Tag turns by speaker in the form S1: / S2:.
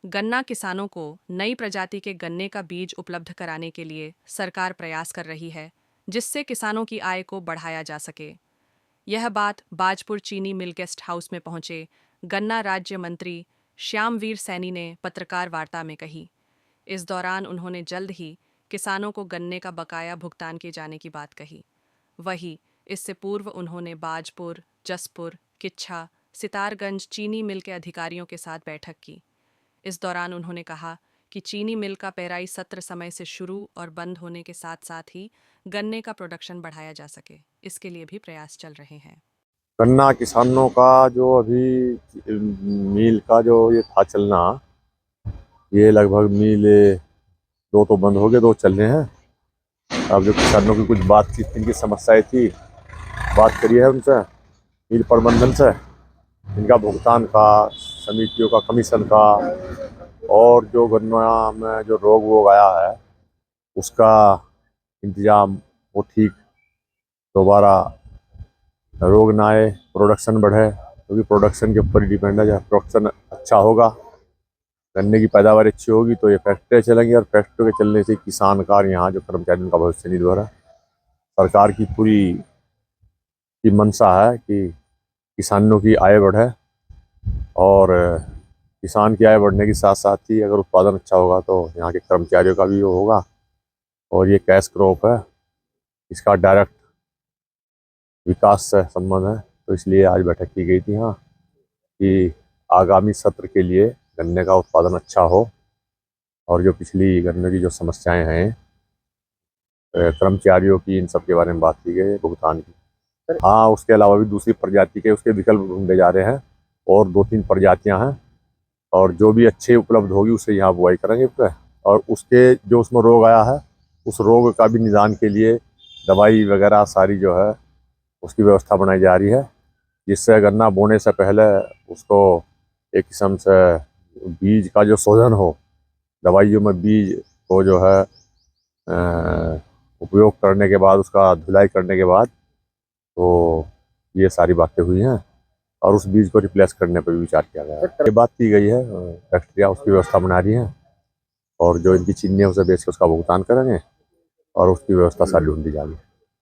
S1: गन्ना किसानों को नई प्रजाति के गन्ने का बीज उपलब्ध कराने के लिए सरकार प्रयास कर रही है, जिससे किसानों की आय को बढ़ाया जा सके। यह बात बाजपुर चीनी मिल गेस्ट हाउस में पहुंचे गन्ना राज्य मंत्री श्यामवीर सैनी ने पत्रकार वार्ता में कही। इस दौरान उन्होंने जल्द ही किसानों को गन्ने का बकाया भुगतान किए जाने की बात कही। वहीं इससे पूर्व उन्होंने बाजपुर, जसपुर, किच्छा, सितारगंज चीनी मिल के अधिकारियों के साथ बैठक की। इस दौरान उन्होंने कहा कि चीनी मिल का पेराई सत्र समय से शुरू और बंद होने के साथ साथ ही गन्ने का प्रोडक्शन बढ़ाया जा सके, इसके लिए भी प्रयास चल रहे हैं।
S2: गन्ना किसानों का जो अभी मिल का जो ये था चलना, ये लगभग मिल दो तो बंद हो गए, दो चल रहे हैं। अब जो किसानों की कुछ बातचीत, इनकी समस्याएं थी, बात करी है उनसे, मिल प्रबंधन से, इनका भुगतान का, समितियों का, कमीशन का, और जो गन्ना में जो रोग वोग आया है उसका इंतजाम वो ठीक दोबारा रोग ना आए, प्रोडक्शन बढ़े, क्योंकि प्रोडक्शन के ऊपर ही डिपेंड है। जब प्रोडक्शन अच्छा होगा, गन्ने की पैदावार अच्छी होगी, तो ये फैक्ट्रियाँ चलेंगी, और फैक्ट्रियों के चलने से किसान का और यहाँ जो कर्मचारियों का भविष्य निर्भर है। सरकार की पूरी की मंशा है कि किसानों की आय बढ़े, और किसान की आय बढ़ने के साथ साथ ही अगर उत्पादन अच्छा होगा तो यहाँ के कर्मचारियों का भी वो होगा। और ये कैश क्रॉप है, इसका डायरेक्ट विकास से संबंध है। तो इसलिए आज बैठक की गई थी यहाँ कि आगामी सत्र के लिए गन्ने का उत्पादन अच्छा हो, और जो पिछली गन्ने की जो समस्याएं हैं कर्मचारियों की, इन सब के बारे में बात की गई, भुगतान की। हाँ, उसके अलावा भी दूसरी प्रजाति के उसके विकल्प ढूंढे जा रहे हैं, और 2-3 प्रजातियां हैं, और जो भी अच्छे उपलब्ध होगी उसे यहाँ बुआई करेंगे पे। और उसके जो उसमें रोग आया है, उस रोग का भी निदान के लिए दवाई वगैरह सारी जो है उसकी व्यवस्था बनाई जा रही है, जिससे गन्ना बोने से पहले उसको एक किस्म से बीज का जो शोधन हो, दवाइयों में बीज को जो है उपयोग करने के बाद, उसका धुलाई करने के बाद, तो ये सारी बातें हुई हैं। और उस बीज को रिप्लेस करने पर भी विचार किया गया है। ये बात की गई है, फैक्ट्रियाँ उसकी व्यवस्था बना रही हैं, और जो इनकी चीनी है उसे बेच के उसका भुगतान करेंगे, और उसकी व्यवस्था सारी ढूंढी जाएगी।